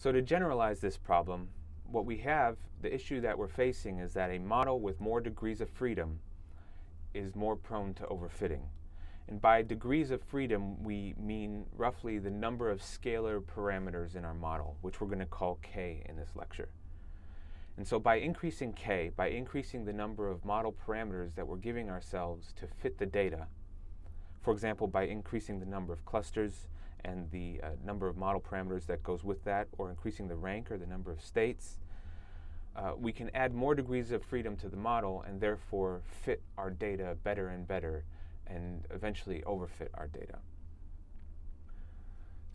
So to generalize this problem, what we have, the issue that we're facing is that a model with more degrees of freedom is more prone to overfitting. And by degrees of freedom, we mean roughly the number of scalar parameters in our model, which we're going to call k in this lecture. And so by increasing k, by increasing the number of model parameters that we're giving ourselves to fit the data, for example, by increasing the number of clusters and the number of model parameters that goes with that, or increasing the rank or the number of states, we can add more degrees of freedom to the model and therefore fit our data better and better and eventually overfit our data.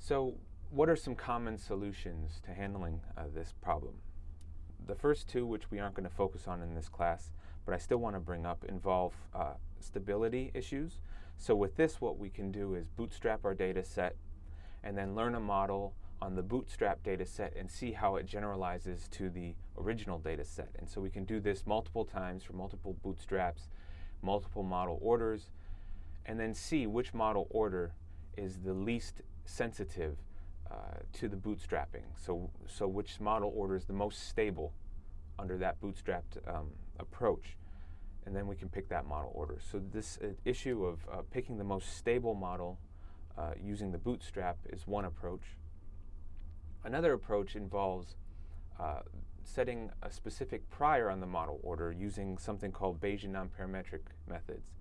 So what are some common solutions to handling this problem? The first two, which we aren't going to focus on in this class, but I still want to bring up, involve stability issues. So with this, what we can do is bootstrap our data set and then learn a model on the bootstrap data set and see how it generalizes to the original data set. And so we can do this multiple times for multiple bootstraps, multiple model orders, and then see which model order is the least sensitive to the bootstrapping. So which model order is the most stable under that bootstrapped approach. And then we can pick that model order. So this issue of picking the most stable model using the bootstrap is one approach. Another approach involves setting a specific prior on the model order using something called Bayesian nonparametric methods.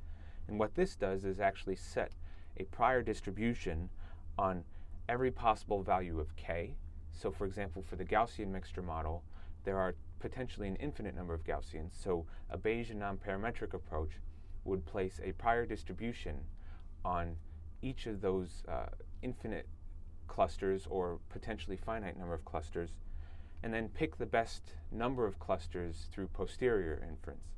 And what this does is actually set a prior distribution on every possible value of k. So for example, for the Gaussian mixture model, there are potentially an infinite number of Gaussians. So a Bayesian nonparametric approach would place a prior distribution on each of those infinite clusters or potentially finite number of clusters, and then pick the best number of clusters through posterior inference.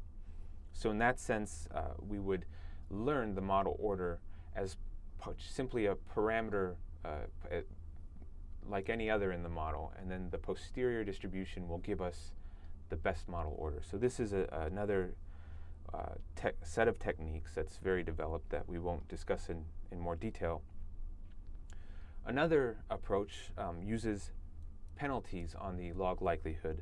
So in that sense, we would learn the model order as simply a parameter like any other in the model, and then the posterior distribution will give us the best model order. So this is another set of techniques that's very developed that we won't discuss in more detail. Another approach uses penalties on the log likelihood,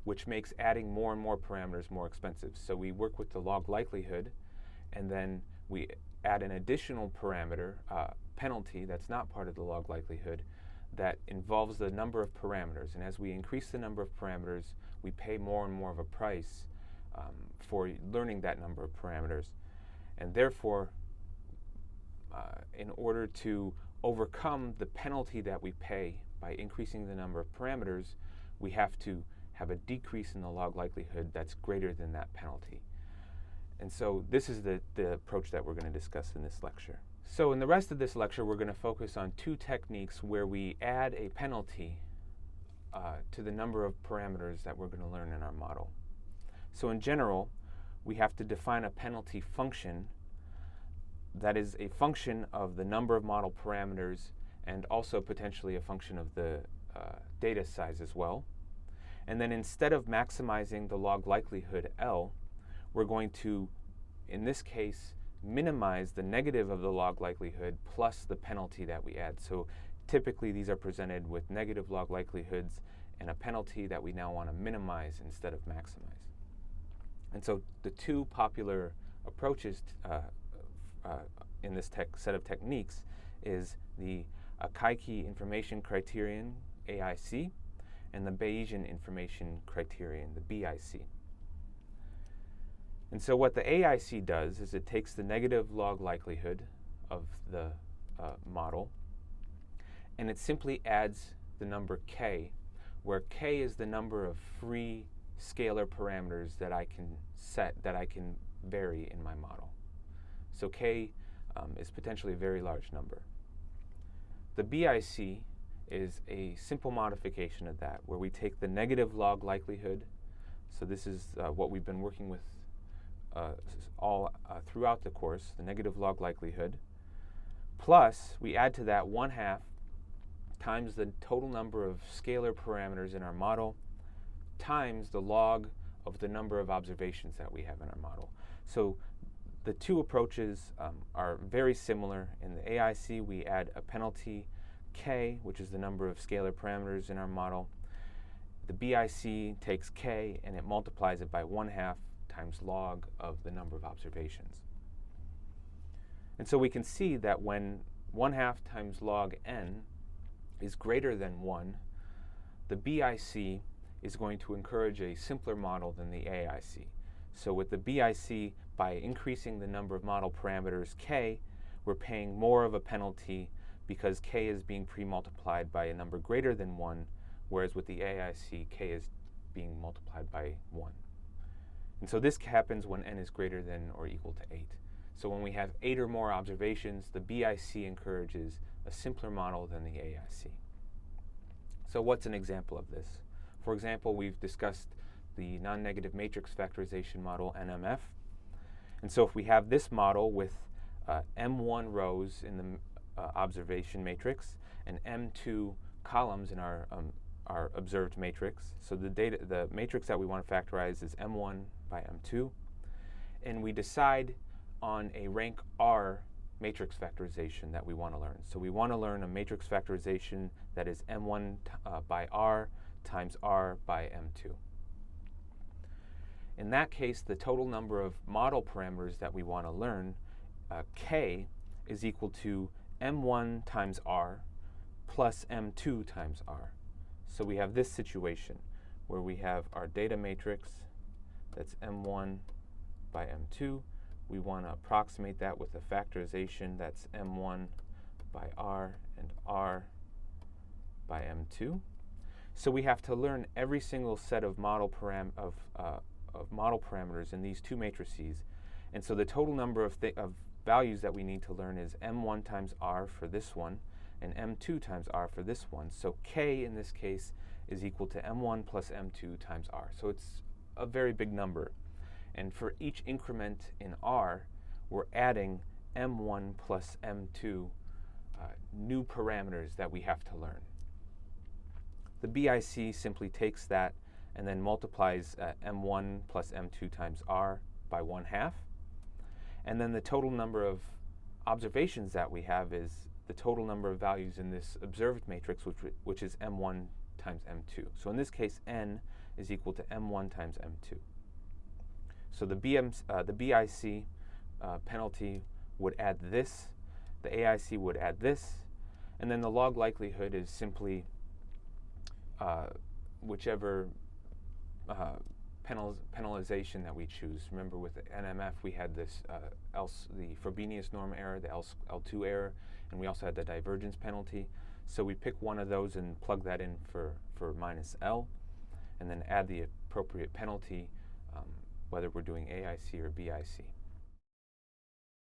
which makes adding more and more parameters more expensive. So we work with the log likelihood, and then we add an additional parameter, penalty, that's not part of the log likelihood, that involves the number of parameters. And as we increase the number of parameters, we pay more and more of a price for learning that number of parameters. And therefore, in order to overcome the penalty that we pay by increasing the number of parameters, we have to have a decrease in the log likelihood that's greater than that penalty. And so this is the approach that we're going to discuss in this lecture. So in the rest of this lecture, we're going to focus on two techniques where we add a penalty to the number of parameters that we're going to learn in our model. So in general, we have to define a penalty function that is a function of the number of model parameters and also potentially a function of the data size as well. And then instead of maximizing the log likelihood L, we're going to, in this case, minimize the negative of the log likelihood plus the penalty that we add. So typically these are presented with negative log likelihoods and a penalty that we now want to minimize instead of maximize. And so the two popular approaches in this set of techniques is the Akaike Information Criterion, AIC, and the Bayesian Information Criterion, the BIC. And so what the AIC does is it takes the negative log likelihood of the model, and it simply adds the number k, where k is the number of free scalar parameters that I can set, that I can vary in my model. So k is potentially a very large number. The BIC is a simple modification of that, where we take the negative log likelihood. So this is what we've been working with throughout the course, the negative log likelihood, plus we add to that 1/2 times the total number of scalar parameters in our model times the log of the number of observations that we have in our model. So the two approaches are very similar. In the AIC, we add a penalty k, which is the number of scalar parameters in our model. The BIC takes k and it multiplies it by 1/2 times log of the number of observations. And so we can see that when 1/2 times log n is greater than 1, the BIC is going to encourage a simpler model than the AIC. So with the BIC, by increasing the number of model parameters k, we're paying more of a penalty because k is being pre-multiplied by a number greater than 1, whereas with the AIC, k is being multiplied by 1. And so this happens when n is greater than or equal to 8. So when we have 8 or more observations, the BIC encourages a simpler model than the AIC. So what's an example of this? For example, we've discussed the non-negative matrix factorization model, NMF. And so if we have this model with M1 rows in the observation matrix and M2 columns in our observed matrix, so the matrix that we want to factorize is M1 by M2, and we decide on a rank R matrix factorization that we want to learn. So we want to learn a matrix factorization that is M1 by R times R by M2. In that case, the total number of model parameters that we want to learn, k, is equal to M1 times R plus M2 times R. So we have this situation where we have our data matrix that's M1 by M2. We want to approximate that with a factorization that's M1 by R and R by M2. So we have to learn every single set of model parameters in these two matrices. And so the total number of values that we need to learn is M1 times R for this one and M2 times R for this one. So k in this case is equal to M1 plus M2 times R. So it's a very big number. And for each increment in R, we're adding M1 plus M2 new parameters that we have to learn. The BIC simply takes that and then multiplies M1 plus M2 times R by 1/2. And then the total number of observations that we have is the total number of values in this observed matrix, which is M1 times M2. So in this case, n is equal to M1 times M2. So the BIC penalty would add this, the AIC would add this, and then the log likelihood is simply whichever penalization that we choose. Remember, with the NMF, we had this the Frobenius norm error, the L2 error, and we also had the divergence penalty. So we pick one of those and plug that in for minus L, and then add the appropriate penalty, whether we're doing AIC or BIC.